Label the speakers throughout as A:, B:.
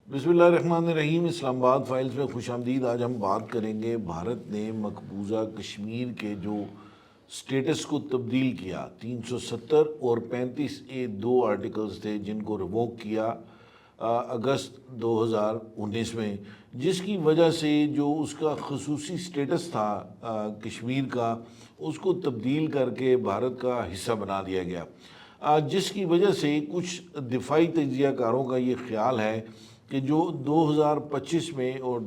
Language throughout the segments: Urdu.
A: بسم اللہ الرحمن الرحیم۔ اسلام آباد فائلز میں خوش آمدید۔ آج ہم بات کریں گے بھارت نے مقبوضہ کشمیر کے جو سٹیٹس کو تبدیل کیا۔ 370 اور 35A دو آرٹیکلز تھے جن کو ریووک کیا اگست 2019 میں، جس کی وجہ سے جو اس کا خصوصی سٹیٹس تھا کشمیر کا، اس کو تبدیل کر کے بھارت کا حصہ بنا دیا گیا، جس کی وجہ سے کچھ دفاعی تجزیہ کاروں کا یہ خیال ہے کہ جو 2025 میں اور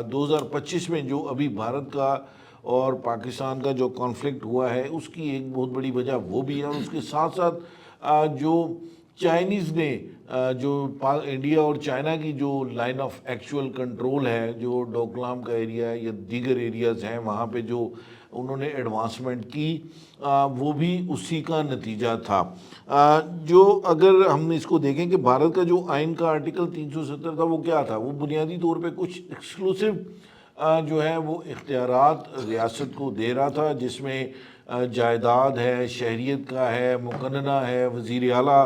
A: 2025 میں جو ابھی بھارت کا اور پاکستان کا جو کانفلکٹ ہوا ہے، اس کی ایک بہت بڑی وجہ وہ بھی ہے، اور اس کے ساتھ ساتھ جو چائنیز نے جو انڈیا اور چائنا کی جو لائن آف ایکچول کنٹرول ہے، جو ڈوکلام کا ایریا ہے یا دیگر ایریاز ہیں، وہاں پہ جو انہوں نے ایڈوانسمنٹ کی، وہ بھی اسی کا نتیجہ تھا۔ جو اگر ہم اس کو دیکھیں کہ بھارت کا جو آئین کا آرٹیکل 370 تھا، وہ کیا تھا؟ وہ بنیادی طور پہ کچھ ایکسکلوسیو جو ہے وہ اختیارات ریاست کو دے رہا تھا، جس میں جائیداد ہے، شہریت کا ہے، مقننہ ہے، وزیر اعلیٰ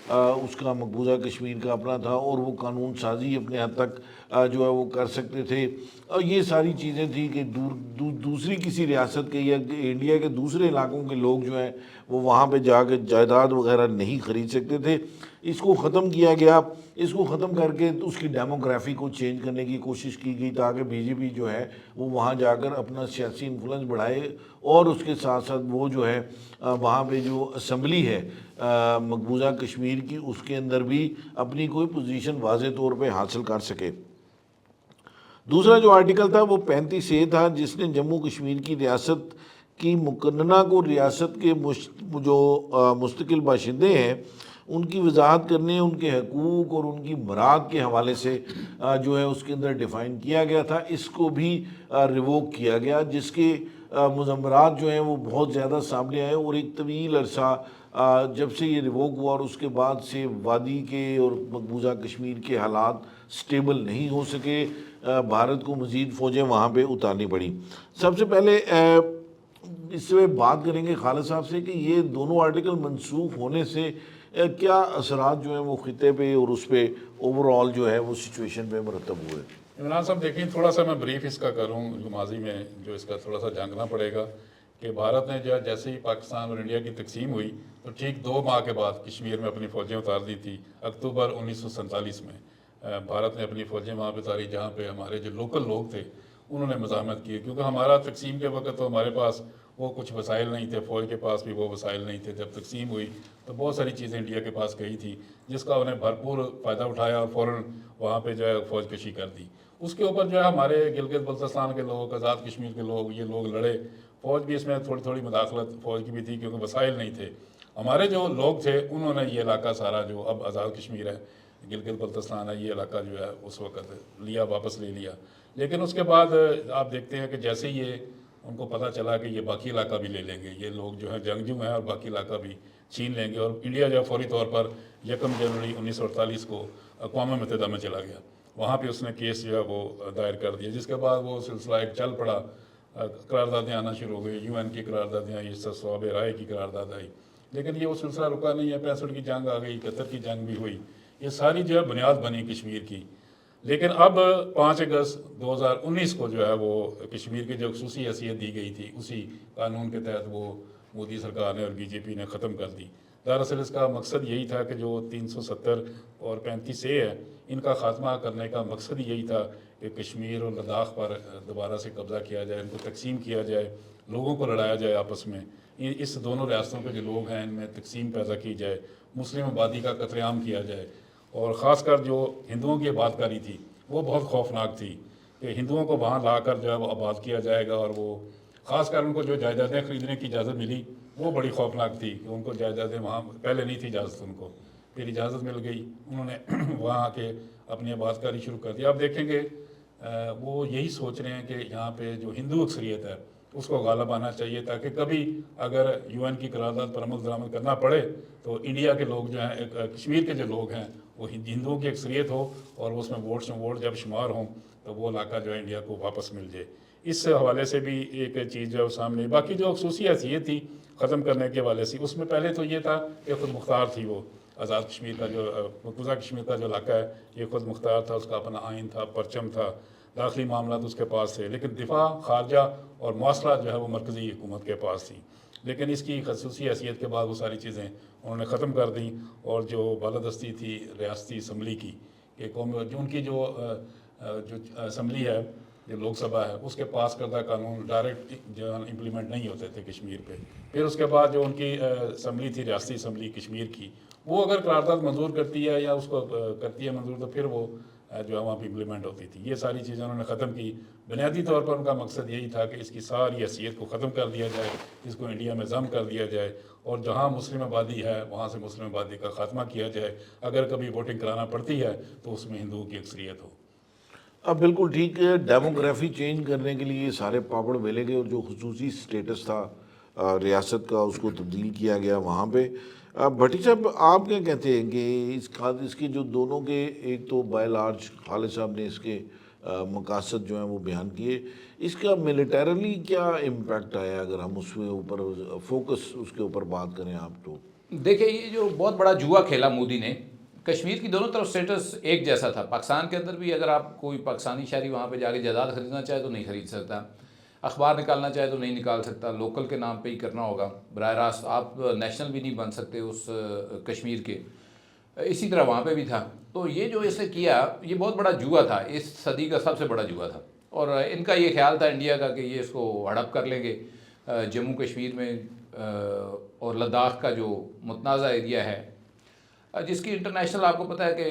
A: اس کا مقبوضہ کشمیر کا اپنا تھا، اور وہ قانون سازی اپنے حد تک جو ہے وہ کر سکتے تھے۔ اور یہ ساری چیزیں تھیں کہ دوسری کسی ریاست کے یا انڈیا کے دوسرے علاقوں کے لوگ جو ہیں وہ وہاں پہ جا کے جائیداد وغیرہ نہیں خرید سکتے تھے۔ اس کو ختم کیا گیا۔ اس کو ختم کر کے اس کی ڈیموگرافی کو چینج کرنے کی کوشش کی گئی، تاکہ بی جے پی جو ہے وہ وہاں جا کر اپنا سیاسی انفلوئنس بڑھائے، اور اس کے ساتھ ساتھ وہ جو ہے وہاں پہ جو اسمبلی ہے مقبوضہ کشمیر کی، اس کے اندر بھی اپنی کوئی پوزیشن واضح طور پہ حاصل کر سکے۔ دوسرا جو آرٹیکل تھا وہ 35A تھا، جس نے جموں کشمیر کی ریاست کی مقننہ کو ریاست کے جو مستقل باشندے ہیں ان کی وضاحت کرنے، ان کے حقوق اور ان کی مراد کے حوالے سے جو ہے اس کے اندر ڈیفائن کیا گیا تھا۔ اس کو بھی ریووک کیا گیا، جس کے مضمرات جو ہیں وہ بہت زیادہ سامنے آئے، اور ایک طویل عرصہ جب سے یہ ریووک ہوا اور اس کے بعد سے وادی کے اور مقبوضہ کشمیر کے حالات سٹیبل نہیں ہو سکے، بھارت کو مزید فوجیں وہاں پہ اتارنی پڑی۔ سب سے پہلے اس میں بات کریں گے خالد صاحب سے کہ یہ دونوں آرٹیکل منسوخ ہونے سے کیا اثرات جو ہیں وہ خطے پہ اور اس پہ اوور آل جو ہے وہ سچویشن پہ مرتب ہوئے۔
B: عمران صاحب دیکھیں، تھوڑا سا میں بریف اس کا کروں، جو ماضی میں جو اس کا تھوڑا سا جاننا پڑے گا کہ بھارت نے جو ہے جیسے ہی پاکستان اور انڈیا کی تقسیم ہوئی تو ٹھیک 2 ماہ کے بعد کشمیر میں اپنی فوجیں اتار دی تھی۔ اکتوبر 1947 میں بھارت نے اپنی فوجیں وہاں پہ اتاری، جہاں پہ ہمارے جو لوکل لوگ تھے انہوں نے مزاحمت کی، کیونکہ ہمارا تقسیم کے وقت تو ہمارے پاس وہ کچھ وسائل نہیں تھے، فوج کے پاس بھی وہ وسائل نہیں تھے۔ جب تقسیم ہوئی تو بہت ساری چیزیں انڈیا کے پاس گئی تھی، جس کا انہیں بھرپور فائدہ اٹھایا اور فوراً وہاں پہ جو ہے فوج کشی کر دی۔ اس کے اوپر جو ہے ہمارے گلگت بلتستان کے لوگ، آزاد کشمیر کے لوگ، یہ لوگ لڑے، فوج بھی اس میں تھوڑی مداخلت فوج کی بھی تھی، کیونکہ وسائل نہیں تھے۔ ہمارے جو لوگ تھے انہوں نے یہ علاقہ سارا جو اب آزاد کشمیر ہے، گلگت بلتستان ہے، یہ علاقہ جو ہے اس وقت لیا، واپس لے لیا۔ لیکن اس کے بعد آپ دیکھتے ہیں کہ جیسے ہی ان کو پتہ چلا کہ یہ باقی علاقہ بھی لے لیں گے، یہ لوگ جو ہیں جنگجو ہیں اور باقی علاقہ بھی چھین لیں گے، اور انڈیا جو ہے فوری طور پر 1 جنوری 1948 کو اقوام متحدہ میں چلا گیا۔ وہاں پہ اس نے کیس جو ہے وہ دائر کر دیا، جس کے بعد وہ سلسلہ ایک چل پڑا، قراردادیں آنا شروع ہو گئی، UN کی قراردادیں آئی، صواب رائے کی قرارداد آئی، لیکن یہ وہ سلسلہ رکا نہیں ہے۔ 65 کی جنگ آ گئی، 71 کی جنگ بھی ہوئی، یہ ساری جو ہے بنیاد بنی کشمیر کی۔ لیکن اب 5 اگست 2019 کو جو ہے وہ کشمیر کی جو خصوصی حیثیت دی گئی تھی، اسی قانون کے تحت وہ مودی سرکار نے اور BJP نے ختم کر دی۔ دراصل اس کا مقصد یہی تھا کہ جو 370 اور 35A ہے، ان کا خاتمہ کرنے کا مقصد یہی تھا کہ کشمیر اور لداخ پر دوبارہ سے قبضہ کیا جائے، ان کو تقسیم کیا جائے، لوگوں کو لڑایا جائے آپس میں، اس دونوں ریاستوں کے جو لوگ ہیں ان میں تقسیم پیدا کی جائے، مسلم آبادی کا قتل عام کیا جائے، اور خاص کر جو ہندوؤں کی آباد کاری تھی وہ بہت خوفناک تھی کہ ہندوؤں کو وہاں لا کر جو ہے وہ آباد کیا جائے گا، اور وہ خاص کر ان کو جو جائیدادیں خریدنے کی اجازت ملی وہ بڑی خوفناک تھی کہ ان کو جائیدادیں وہاں پہلے نہیں تھی اجازت، ان کو پھر اجازت مل گئی، انہوں نے وہاں آ کے اپنی آباد کاری شروع کر دی۔ آپ دیکھیں گے وہ یہی سوچ رہے ہیں کہ یہاں پہ جو ہندو اکثریت ہے اس کو غالب آنا چاہیے، تاکہ کبھی اگر UN کی قرارداد پر عمل درآمد کرنا پڑے تو انڈیا کے لوگ جو ہیں، کشمیر کے جو لوگ ہیں، وہ ہندوؤں کی اکثریت ہو، اور اس میں ووٹ جب شمار ہوں تو وہ علاقہ جو ہے انڈیا کو واپس مل جائے۔ اس حوالے سے بھی ایک چیز جو ہے سامنے، باقی جو خصوصی حیثیت تھی ختم کرنے کے حوالے سے، اس میں پہلے تو یہ تھا کہ خود مختار تھی وہ، آزاد کشمیر کا جو مقبوضہ کشمیر کا جو علاقہ ہے یہ خود مختار تھا، اس کا اپنا آئین تھا، پرچم تھا، داخلی معاملات اس کے پاس تھے، لیکن دفاع، خارجہ اور مواصلات جو ہے وہ مرکزی حکومت کے پاس تھی. لیکن اس کی خصوصی حیثیت کے بعد وہ ساری چیزیں انہوں نے ختم کر دیں، اور جو بالادستی تھی ریاستی اسمبلی کی کہ جو ان کی جو اسمبلی ہے، جو لوک سبھا ہے، اس کے پاس کردہ قانون ڈائریکٹ جو امپلیمنٹ نہیں ہوتے تھے کشمیر پہ. پھر اس کے بعد جو ان کی اسمبلی تھی، ریاستی اسمبلی کشمیر کی، وہ اگر قرارداد منظور کرتی ہے یا اس کو کرتی ہے منظور، تو پھر وہ جو ہے وہاں پہ امپلیمنٹ ہوتی تھی. یہ ساری چیزیں انہوں نے ختم کی. بنیادی طور پر ان کا مقصد یہی تھا کہ اس کی ساری حیثیت کو ختم کر دیا جائے، اس کو انڈیا میں ضم کر دیا جائے، اور جہاں مسلم آبادی ہے وہاں سے مسلم آبادی کا خاتمہ کیا جائے. اگر کبھی ووٹنگ کرانا پڑتی ہے تو اس میں ہندوؤں کی اکثریت ہو.
A: اب بالکل ٹھیک ہے، ڈیموگرافی چینج کرنے کے لیے سارے پاپڑ بیلے گئے، اور جو خصوصی سٹیٹس تھا ریاست کا اس کو تبدیل کیا گیا وہاں پہ. بھٹی صاحب آپ کیا کہتے ہیں کہ اس کے جو دونوں کے، ایک تو بائی لارج خالد صاحب نے اس کے مقاصد جو ہیں وہ بیان کیے، اس کا ملیٹریلی کیا امپیکٹ آیا اگر ہم اس میں اوپر فوکس اس کے اوپر بات کریں آپ تو؟
C: دیکھیں، یہ جو بہت بڑا جوا کھیلا مودی نے، کشمیر کی دونوں طرف سٹیٹس ایک جیسا تھا. پاکستان کے اندر بھی اگر آپ کوئی پاکستانی شہری وہاں پہ جا کے جائیداد خریدنا چاہے تو نہیں خرید سکتا، اخبار نکالنا چاہے تو نہیں نکال سکتا، لوکل کے نام پہ ہی کرنا ہوگا. براہ راست آپ نیشنل بھی نہیں بن سکتے اس کشمیر کے. اسی طرح وہاں پہ بھی تھا. تو یہ جو اس نے کیا، یہ بہت بڑا جوا تھا، اس صدی کا سب سے بڑا جوا تھا. اور ان کا یہ خیال تھا انڈیا کا کہ یہ اس کو ہڑپ کر لیں گے. جموں کشمیر میں اور لداخ کا جو متنازع ایریا ہے، جس کی انٹرنیشنل آپ کو پتہ ہے کہ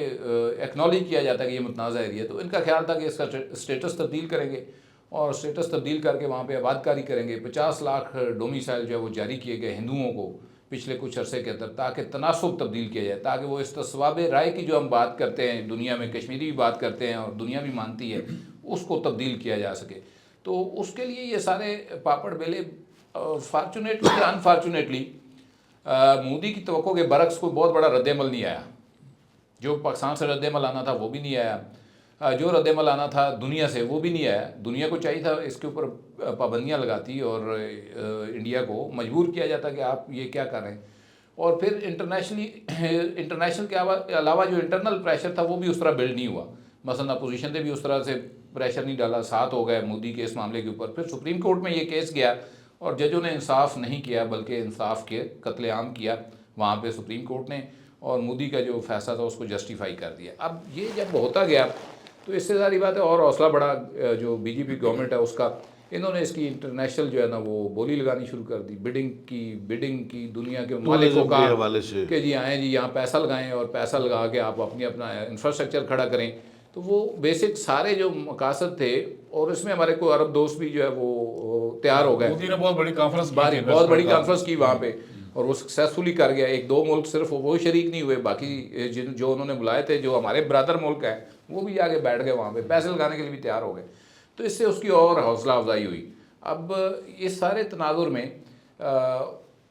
C: ایکنالج کیا جاتا ہے کہ یہ متنازع ایریا ہے، تو ان کا خیال تھا کہ اس کا اسٹیٹس تبدیل کریں گے، اور اسٹیٹس تبدیل کر کے وہاں پہ آباد کاری کریں گے. 50 لاکھ ڈومیسائل جو ہے وہ جاری کیے گئے ہندوؤں کو پچھلے کچھ عرصے کے اندر، تاکہ تناسب تبدیل کیا جائے، تاکہ وہ استصواب رائے کی جو ہم بات کرتے ہیں دنیا میں، کشمیری بھی بات کرتے ہیں اور دنیا بھی مانتی ہے، اس کو تبدیل کیا جا سکے. تو اس کے لیے یہ سارے پاپڑ بیلے. فارچونیٹلی یا انفارچونیٹلی مودی کی توقع کے برعکس کوئی بہت بڑا رد عمل نہیں آیا. جو پاکستان سے رد عمل آنا تھا وہ بھی نہیں آیا، جو رد عمل آنا تھا دنیا سے وہ بھی نہیں آیا. دنیا کو چاہیے تھا اس کے اوپر پابندیاں لگاتی اور انڈیا کو مجبور کیا جاتا کہ آپ یہ کیا کر رہے ہیں. اور پھر انٹرنیشنل کے علاوہ جو انٹرنل پریشر تھا وہ بھی اس طرح بلڈ نہیں ہوا. مثلا اپوزیشن نے بھی اس طرح سے پریشر نہیں ڈالا، ساتھ ہو گئے مودی کے اس معاملے کے اوپر. پھر سپریم کورٹ میں یہ کیس گیا اور ججوں نے انصاف نہیں کیا، بلکہ انصاف کے قتل عام کیا وہاں پہ سپریم کورٹ نے، اور مودی کا جو فیصلہ تھا اس کو جسٹیفائی کر دیا. اب یہ جب ہوتا گیا تو اس سے ساری بات ہے، اور حوصلہ بڑا جو بی جے پی گورنمنٹ ہے اس کا. انہوں نے اس کی انٹرنیشنل جو ہے نا وہ بولی لگانی شروع کر دی، بڈنگ کی دنیا کے مالکوں کا، کہ جی آئیں جی یہاں پیسہ لگائیں، اور پیسہ لگا کے آپ اپنا انفراسٹرکچر کھڑا کریں. تو وہ بیسک سارے جو مقاصد تھے، اور اس میں ہمارے کو عرب دوست بھی جو ہے وہ تیار ہو گئے.
B: مودی نے بہت بڑی کانفرنس
C: بہت بڑی کانفرنس کی وہاں پہ، اور وہ سکسیسفلی کر گیا. 1-2 ملک صرف وہ شریک نہیں ہوئے، باقی جو انہوں نے بلائے تھے، جو ہمارے برادر ملک ہیں، وہ بھی آگے بیٹھ گئے وہاں پہ، پیسے لگانے کے لیے بھی تیار ہو گئے. تو اس سے اس کی اور حوصلہ افزائی ہوئی. اب اس سارے تناظر میں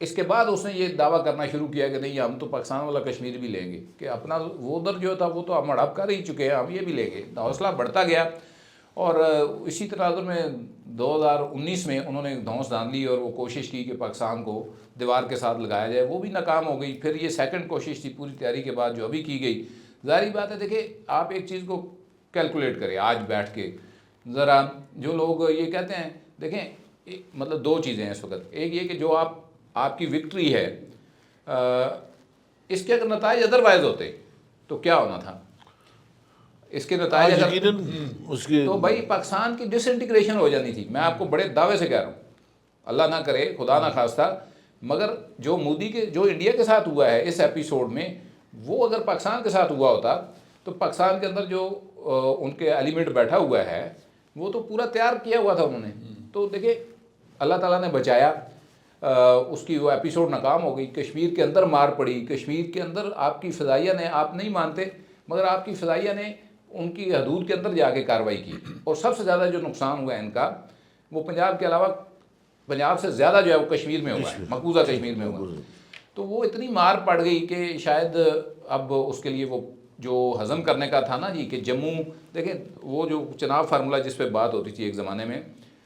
C: اس کے بعد اس نے یہ دعویٰ کرنا شروع کیا کہ نہیں، ہم تو پاکستان والا کشمیر بھی لیں گے، کہ اپنا وہ ادھر جو تھا وہ تو ہم ہڑپ کر ہی چکے ہیں، ہم یہ بھی لیں گے. حوصلہ بڑھتا گیا. اور اسی تناظر میں 2019 میں انہوں نے دھونس دھان لی اور وہ کوشش کی کہ پاکستان کو دیوار کے ساتھ لگایا جائے، وہ بھی ناکام ہو گئی. پھر یہ سیکنڈ کوشش تھی پوری تیاری کے بعد جو ابھی کی گئی. ظاہری بات ہے، دیکھیں آپ ایک چیز کو کیلکولیٹ کریں آج بیٹھ کے ذرا. جو لوگ یہ کہتے ہیں، دیکھیں مطلب 2 چیزیں ہیں اس وقت. ایک یہ کہ جو آپ کی وکٹری ہے، اس کے اگر نتائج ادروائز ہوتے تو کیا ہونا تھا. اس کے نتائج تو بھائی پاکستان کی ڈس انٹیگریشن ہو جانی تھی. میں آپ کو بڑے دعوے سے کہہ رہا ہوں، اللہ نہ کرے، خدا نہ خواستہ، مگر جو مودی کے جو انڈیا کے ساتھ ہوا ہے اس ایپیسوڈ میں، وہ اگر پاکستان کے ساتھ ہوا ہوتا تو پاکستان کے اندر جو ان کے ایلیمنٹ بیٹھا ہوا ہے وہ تو پورا تیار کیا ہوا تھا انہوں نے. تو دیکھیں اللہ تعالیٰ نے بچایا، اس کی وہ ایپیسوڈ ناکام ہو گئی. کشمیر کے اندر مار پڑی. کشمیر کے اندر آپ کی فضائیہ نے، آپ نہیں مانتے مگر آپ کی فضائیہ نے ان کی حدود کے اندر جا کے کارروائی کی. اور سب سے زیادہ جو نقصان ہوا ہے ان کا، وہ پنجاب کے علاوہ، پنجاب سے زیادہ جو ہے وہ کشمیر میں ہوا ہے، مقبوضہ کشمیر میں ہوا. تو وہ اتنی مار پڑ گئی کہ شاید اب اس کے لیے وہ جو ہضم کرنے کا تھا نا جی، کہ جموں، دیکھیں وہ جو چناب فارمولہ جس پہ بات ہوتی تھی ایک زمانے میں،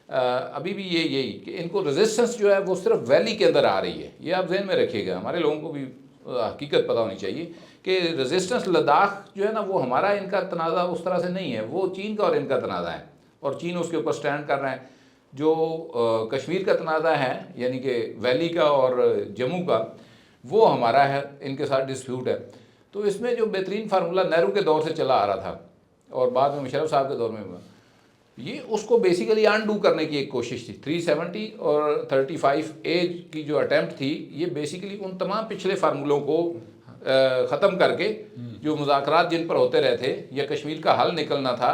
C: ابھی بھی یہی کہ ان کو ریزسٹنس جو ہے وہ صرف ویلی کے اندر آ رہی ہے. یہ آپ ذہن میں رکھیے گا، ہمارے لوگوں کو بھی حقیقت پتہ ہونی چاہیے کہ ریزسٹنس لداخ جو ہے نا وہ ہمارا ان کا تنازع اس طرح سے نہیں ہے، وہ چین کا اور ان کا تنازع ہے، اور چین اس کے اوپر سٹینڈ کر رہا ہے۔ جو کشمیر کا تنازع ہے یعنی کہ ویلی کا اور جموں کا، وہ ہمارا ہے، ان کے ساتھ ڈسپیوٹ ہے۔ تو اس میں جو بہترین فارمولہ نہرو کے دور سے چلا آ رہا تھا اور بعد میں مشرف صاحب کے دور میں، یہ اس کو بیسیکلی انڈو کرنے کی ایک کوشش تھی۔ 370 اور 35A کی جو اٹیمپٹ تھی، یہ بیسیکلی ان تمام پچھلے فارمولوں کو ختم کر کے، جو مذاکرات جن پر ہوتے رہے تھے یا کشمیر کا حل نکلنا تھا،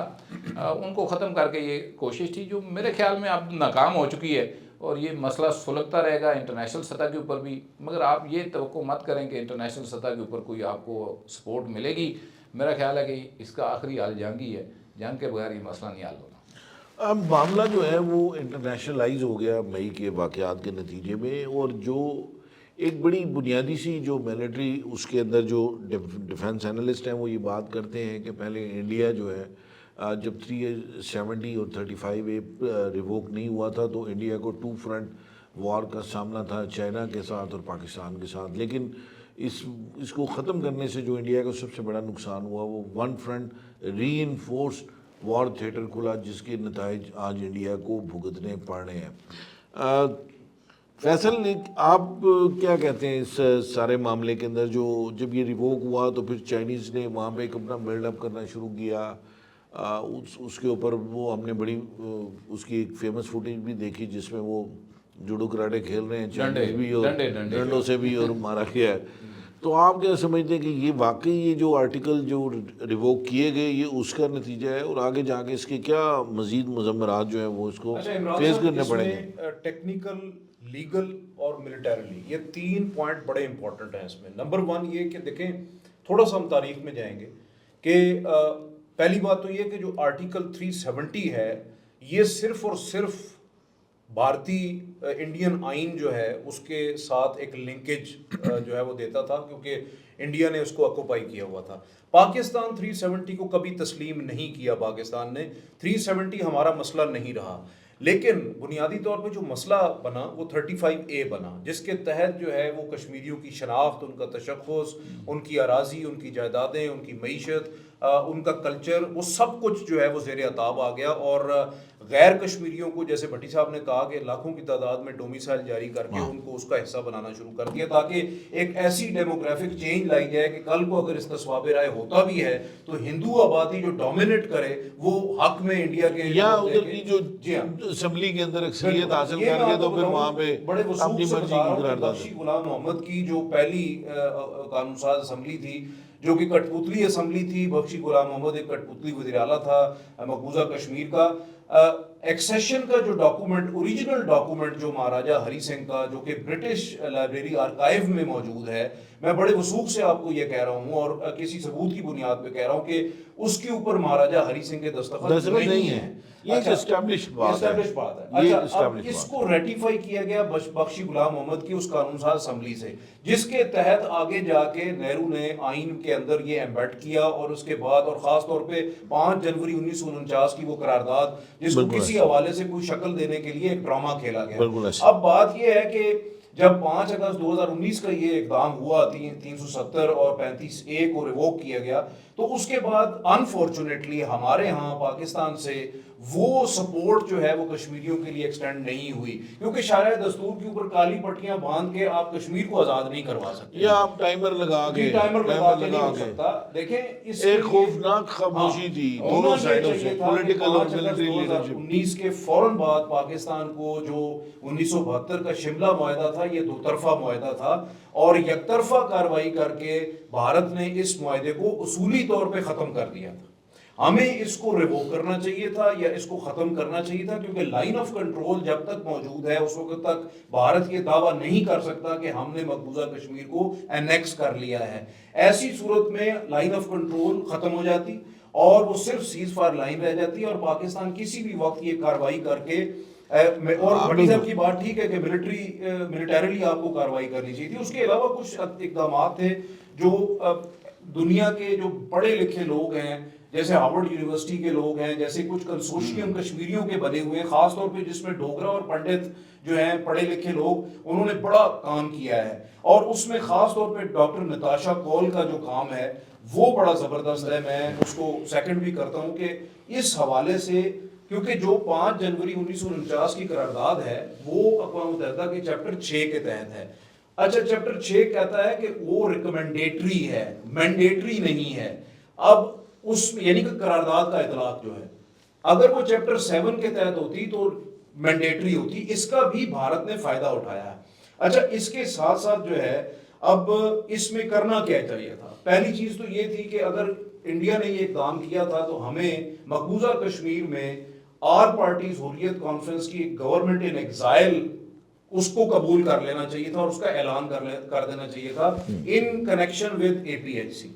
C: ان کو ختم کر کے یہ کوشش تھی، جو میرے خیال میں اب ناکام ہو چکی ہے، اور یہ مسئلہ سلگتا رہے گا انٹرنیشنل سطح کے اوپر بھی۔ مگر آپ یہ توقع مت کریں کہ انٹرنیشنل سطح کے اوپر کوئی آپ کو سپورٹ ملے گی۔ میرا خیال ہے کہ اس کا آخری حل جنگ ہی ہے، جنگ کے بغیر یہ مسئلہ نہیں حل ہونا۔
A: اب معاملہ جو ہے وہ انٹرنیشنلائز ہو گیا مئی کے واقعات کے نتیجے میں، اور جو ایک بڑی بنیادی سی جو ملٹری اس کے اندر جو ڈیفنس انالسٹ ہیں وہ یہ بات کرتے ہیں کہ پہلے انڈیا جو ہے جب 370 اور 35A ریووک نہیں ہوا تھا تو انڈیا کو 2 فرنٹ وار کا سامنا تھا، چائنا کے ساتھ اور پاکستان کے ساتھ، لیکن اس کو ختم کرنے سے جو انڈیا کا سب سے بڑا نقصان ہوا وہ 1 فرنٹ ری انفورسڈ وار تھیٹر کھلا، جس کے نتائج آج انڈیا کو بھگتنے پڑ رہے ہیں۔ فیصل، آپ کیا کہتے ہیں اس سارے معاملے کے اندر؟ جو جب یہ ریووک ہوا تو پھر چائنیز نے وہاں پہ ایک اپنا بلڈ اپ کرنا شروع کیا، اس کے اوپر وہ ہم نے بڑی اس کی ایک فیمس فوٹیج بھی دیکھی جس میں وہ جوڈو کراٹے کھیل رہے ہیں، چائنیز بھی اور ڈنڈوں سے بھی، اور مارا گیا ہے۔ تو آپ کیا سمجھتے ہیں کہ یہ واقعی یہ جو آرٹیکل جو ریووک کیے گئے یہ اس کا نتیجہ ہے، اور آگے جا کے اس کے کیا مزید مضمرات جو ہیں وہ اس کو فیس کرنے پڑیں گے؟
D: ٹیکنیکل، لیگل اور ملیٹریلی، یہ 3 پوائنٹ بڑے امپورٹنٹ ہیں اس میں۔ نمبر 1 یہ کہ دیکھیں، تھوڑا سا ہم تاریخ میں جائیں گے کہ پہلی بات تو یہ کہ جو آرٹیکل 370 ہے یہ صرف اور صرف بھارتی انڈین آئین جو ہے اس کے ساتھ ایک لنکیج جو ہے وہ دیتا تھا، کیونکہ انڈیا نے اس کو آکوپائی کیا ہوا تھا۔ پاکستان 370 کو کبھی تسلیم نہیں کیا، پاکستان نے 370 ہمارا مسئلہ نہیں رہا، لیکن بنیادی طور پہ جو مسئلہ بنا وہ 35A بنا، جس کے تحت جو ہے وہ کشمیریوں کی شناخت، ان کا تشخص، ان کی اراضی، ان کی جائیدادیں، ان کی معیشت، ان کا کلچر، وہ سب کچھ جو ہے وہ زیر عتاب آ گیا، اور غیر کشمیریوں کو، جیسے بھٹی صاحب نے کہا کہ لاکھوں کی تعداد میں ڈومیسائل جاری کر کے ان کو اس کا حصہ بنانا شروع کر دیا، تاکہ ایک ایسی ڈیموگرافک چینج لائی جائے کہ کل کو اگر اس تصواب رائے ہوتا بھی ہے تو ہندو آبادی جو ڈومینیٹ کرے وہ حق میں انڈیا کے،
A: یا ادھر کی جو اسمبلی کے اندر اکثریت حاصل کر کے تو پھر وہاں پہ
D: بڑے
A: اپنی
D: وصول سے
A: مرضی
D: بتا
A: کی
D: رہا ہوں کہ
A: قرارداد۔
D: بخشی غلام محمد کی جو پہلی قانون ساز اسمبلی تھی، جو کہ کٹ پتلی اسمبلی تھی، بخشی غلام محمد ایک کٹ پتلی وزیر اعلیٰ تھا مقبوضہ کشمیر کا، ایکسیشن کا جو ڈاکومنٹ، اوریجنل ڈاکومنٹ جو مہاراجہ ہری سنگھ کا، جو کہ برٹش لائبریری آرکائیو میں موجود ہے، میں بڑے وثوق سے آپ کو یہ کہہ رہا ہوں اور کسی ثبوت کی بنیاد پہ کہہ رہا ہوں کہ اس کے اوپر مہاراجہ ہری سنگھ کے دستخط نہیں ہیں۔
A: یہ ایک اسٹیبلش بات ہے،
D: اچھا، اب اس کو ریٹیفائی کیا گیا بخشی غلام محمد کی اس قانون ساز اسمبلی سے، جس کے تحت آگے جا کے نہرو نے آئین کے اندر یہ ایمبیڈ کیا، اور اس کے بعد اور خاص طور پہ 5 جنوری 1949 کی وہ قرارداد، جس کو کسی حوالے سے کوئی شکل دینے کے لیے ایک ڈرامہ کھیلا گیا۔ اب بات یہ ہے کہ جب 5 اگست 2019 کا یہ اقدام ہوا، 370 اور 35A کو ریووک کیا گیا، تو اس کے بعد انفارچونیٹلی ہمارے ہاں پاکستان سے وہ سپورٹ جو ہے وہ کشمیریوں کے لیے ایکسٹینڈ نہیں ہوئی، کیونکہ شارع دستور کے اوپر کالی پٹیاں باندھ کے آپ کشمیر کو آزاد نہیں کروا سکتے،
A: یا آپ ٹائمر لگا کے
D: نہیں ہو سکتا۔ دیکھیں اس
A: ایک خوفناک خاموشی تھی دونوں سائڈوں سے، پولیٹیکل اور ملٹری لیڈرشپ۔
D: 19 کے فوراً بعد پاکستان کو جو 1972 کا شملہ معاہدہ تھا، یہ 2 طرفہ معاہدہ تھا، اور یک طرفہ کارروائی کر کے بھارت نے اس معاہدے کو اصولی طور پہ ختم کر دیا تھا۔ ہمیں اس کو ریووک کرنا چاہیے تھا یا اس کو ختم کرنا چاہیے تھا، کیونکہ لائن آف کنٹرول جب تک موجود ہے اس وقت تک بھارت یہ دعویٰ نہیں کر سکتا کہ ہم نے مقبوضہ کشمیر کو انیکس کر لیا ہے۔ ایسی صورت میں لائن آف کنٹرول ختم ہو جاتی اور وہ صرف سیز فائر لائن رہ جاتی، اور پاکستان کسی بھی وقت یہ کارروائی کر کے، اور بھٹی صاحب کی بات ٹھیک ہے کہ ملیٹریلی آپ کو کارروائی کرنی چاہیے تھی۔ اس کے علاوہ کچھ اقدامات تھے جو دنیا کے جو پڑھے لکھے لوگ ہیں، جیسے ہارورڈ یونیورسٹی کے لوگ ہیں, جیسے کچھ کنسورشیم کشمیریوں کے بنے ہوئے ہیں, خاص طور پہ جس میں ڈوگرا اور پنڈت جو ہیں پڑھے لکھے لوگ, انہوں نے بڑا کام کیا ہے. اور اس میں خاص طور پہ ڈاکٹر نتاشا کول کا جو کام ہے وہ بڑا زبردست ہے. میں اس کو سیکنڈ بھی کرتا ہوں کہ اس حوالے سے, کیونکہ جو 5 جنوری 1949 کی قرارداد ہے وہ اقوام متحدہ کے چیپٹر 6 کے تحت ہے. اچھا, چیپٹر 6 کہتا ہے کہ وہ ریکمینڈیٹری ہے, مینڈیٹری نہیں ہے. اب اس یعنی کہ قرارداد کا اطلاق جو ہے, اگر وہ چیپٹر 7 کے تحت ہوتی تو مینڈیٹری ہوتی. اس کا بھی بھارت نے فائدہ اٹھایا ہے. اچھا, اس کے ساتھ ساتھ جو ہے اب اس میں کرنا کیا چاہیے تھا. پہلی چیز تو یہ تھی کہ اگر انڈیا نے یہ اقدام کیا تھا تو ہمیں مقبوضہ کشمیر میں آل پارٹیز حریت کانفرنس کی گورنمنٹ ان ایگزائل اس کو قبول کر لینا چاہیے تھا اور اس کا اعلان کر دینا چاہیے تھا in connection with A P H C.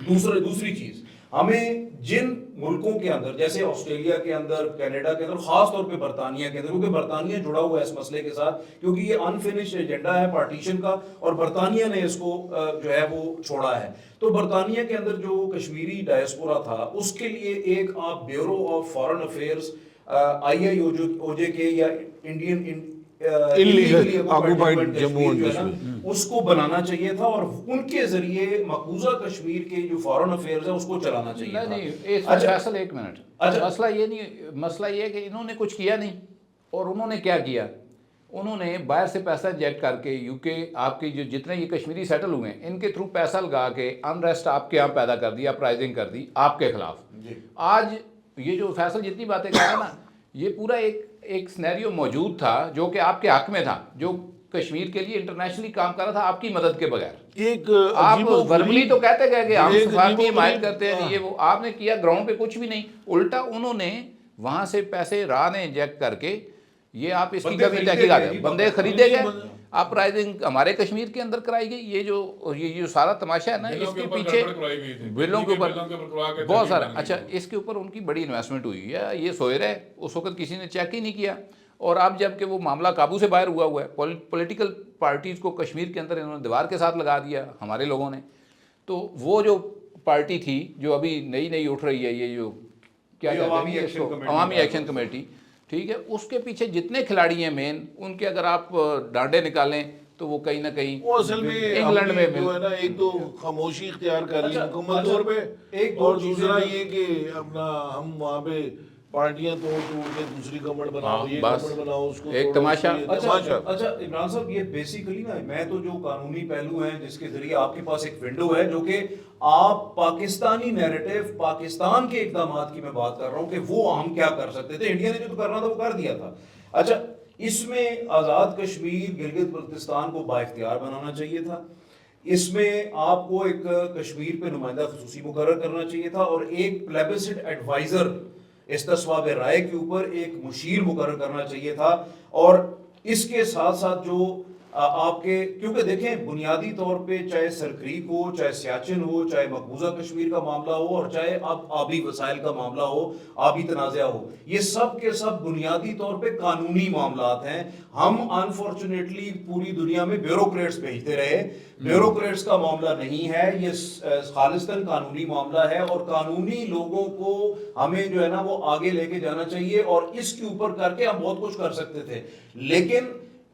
D: دوسری چیز, ہمیں جن ملکوں کے اندر جیسے آسٹریلیا کے اندر, کینیڈا کے اندر, خاص طور پہ برطانیہ کے اندر, کیونکہ برطانیہ جڑا ہوا ہے اس مسئلے کے ساتھ, کیونکہ یہ انفنشڈ ایجنڈا ہے پارٹیشن کا اور برطانیہ نے اس کو جو ہے وہ چھوڑا ہے. تو برطانیہ کے اندر جو کشمیری ڈائسپورا تھا اس کے لیے ایک آپ bureau of foreign affairs IIOJ کے یا Indian
A: occupied Jammu and Kashmir
D: اس کو بنانا چاہیے تھا اور ان کے ذریعے مقبوضہ کشمیر کے جو فارن افیئرز ہیں اس کو چلانا چاہیے تھا.
C: نہیں, فیصل ایک منٹ, مسئلہ یہ نہیں, مسئلہ یہ ہے کہ انہوں نے کچھ کیا نہیں. اور انہوں نے کیا کیا, انہوں نے باہر سے پیسہ انجیکٹ کر کے UK آپ کے جو جتنے یہ کشمیری سیٹل ہوئے ہیں ان کے تھرو پیسہ لگا کے انریسٹ آپ کے یہاں پیدا کر دی, اپرائزنگ کر دی آپ کے خلاف. آج یہ جو فیصل جتنی باتیں کر رہا ہے نا, یہ پورا ایک سینیریو موجود تھا جو کہ آپ کے حق میں تھا, جو کشمیر کے لیے انٹرنیشنلی کام کر رہا تھا آپ کی مدد کے بغیر.
A: ایک
C: آپ وربلی تو کہتے گئے کہ ہم سفارتی حمایت کرتے ہیں, یہ وہ آپ نے کیا گراؤنڈ پہ کچھ بھی نہیں. الٹا انہوں نے وہاں سے پیسے راہ نے انجیکٹ کر کے, یہ آپ اس کی کبھی تحقیقات ہے, بندے خریدے گئے, اپرائزنگ ہمارے کشمیر کے اندر کرائی گئی. یہ جو سارا تماشا ہے نا, اس کے پیچھے بلوں کے اوپر بہت سارا. اچھا, اس کے اوپر ان کی بڑی انویسٹمنٹ ہوئی ہے, یہ سوئے رہے, اس وقت کسی نے چیک ہی نہیں کیا. اور اب جب کہ وہ معاملہ قابو سے باہر ہوا ہے, پولیٹیکل پارٹیز کو کشمیر کے اندر انہوں نے دیوار کے ساتھ لگا دیا ہمارے لوگوں نے. تو وہ جو پارٹی تھی جو ابھی نئی اٹھ رہی ہے, یہ جو کیا کہتے ہیں اس کو, عوامی ایکشن کمیٹی, ٹھیک ہے, اس کے پیچھے جتنے کھلاڑی ہیں مین, ان کے اگر آپ ڈانڈے نکالیں تو وہ کہیں نہ کہیں
A: وہ اصل میں
C: انگلینڈ میں
A: جو ہے نا, ایک تو خاموشی اختیار کر لی مکمل طور پہ, اور دوسرا یہ کہ اپنا ہم وہاں پہ پارٹیاں توڑ کے دوسری گورنمنٹ بناؤ, یہ گورنمنٹ بناؤ, اس کو
C: ایک تماشا.
D: اچھا عمران صاحب, یہ بیسیکلی نا, میں تو جو قانونی پہلو ہیں جس کے ذریعے آپ کے پاس ایک ونڈو ہے جو کہ آپ پاکستانی نیریٹو, پاکستان کے اقدامات کی میں بات کر رہا ہوں کہ وہ ہم کیا کر سکتے تھے. انڈیا نے جو کرنا تھا وہ کر دیا تھا. اچھا, اس میں آزاد کشمیر گلگت بلتستان کو بااختیار بنانا چاہیے تھا. اس میں آپ کو ایک کشمیر پہ نمائندہ خصوصی مقرر کرنا چاہیے تھا اور ایک پلیبسٹ ایڈوائزر استصواب رائے کے اوپر ایک مشیر مقرر کرنا چاہیے تھا. اور اس کے ساتھ ساتھ جو آپ کے, کیونکہ دیکھیں بنیادی طور پہ چاہے سرکریک ہو, چاہے سیاچن ہو, چاہے مقبوضہ کشمیر کا معاملہ ہو, اور چاہے اب آبی وسائل کا معاملہ ہو, آبی تنازع ہو, یہ سب کے سب بنیادی طور پہ قانونی معاملات ہیں. ہم انفارچونیٹلی پوری دنیا میں بیوروکریٹس بھیجتے رہے. بیوروکریٹس کا معاملہ نہیں ہے یہ, خالصتاً قانونی معاملہ ہے, اور قانونی لوگوں کو ہمیں جو ہے نا وہ آگے لے کے جانا چاہیے. اور اس کے اوپر کر کے ہم بہت کچھ کر سکتے تھے, لیکن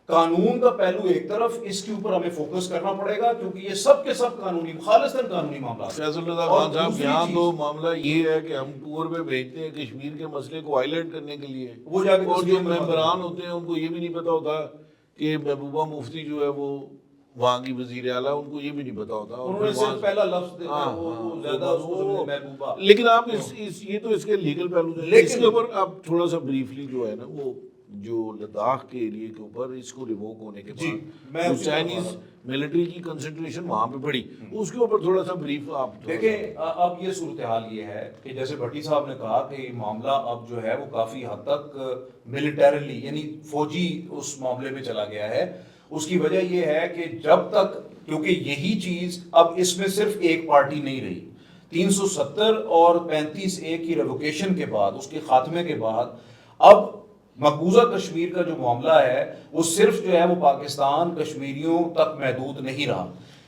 D: قانون کا پہلو ایک طرف, اس کے اوپر ہمیں فوکس کرنا پڑے گا کیونکہ یہ سب کے سب قانونی, خالصتاً قانونی معاملات.
A: فیصل رضا خان صاحب, یہاں تو معاملہ یہ ہے کہ ہم ٹور پہ بھیجتے ہیں کشمیر کے مسئلے کو ہائی لائٹ کرنے کے لیے,
D: وہ جا کے
A: اور جو ممبران ہوتے ہیں ان کو یہ بھی نہیں پتا ہوتا کہ محبوبہ مفتی جو ہے وہ وہاں کی وزیر اعلیٰ, ان کو یہ بھی نہیں پتا ہوتا.
D: انہوں نے صرف پہلا لفظ دیکھا, وہ زیادہ اس کو سمجھے محبوبہ.
A: لیکن آپ یہ تو اس کے لیگل پہلو ہیں, اس کے اوپر آپ تھوڑا سا بریفلی جو ہے نا وہ جو لداخ کے ایریے کے اوپر اس کو ریووک ہونے کے بعد چائنیز ملٹری کی کنسنٹریشن وہاں پہ بڑھی, اس کے اوپر تھوڑا سا بریف آپ
D: دیکھیں. اب یہ صورتحال یہ ہے کہ جیسے بھٹی صاحب نے کہا کہ معاملہ اب جو ہے وہ کافی حد تک ملٹریلی یعنی فوجی اس معاملے میں چلا گیا ہے. اس کی وجہ یہ ہے کہ جب تک, کیونکہ یہی چیز اب اس میں صرف ایک پارٹی نہیں رہی, 370 اور 35A کی ریووکیشن کے بعد, اس کے خاتمے کے بعد, اب مقبوضہ کشمیر کا جو معاملہ ہے وہ صرف جو ہے وہ پاکستان کشمیریوں تک محدود نہیں رہا.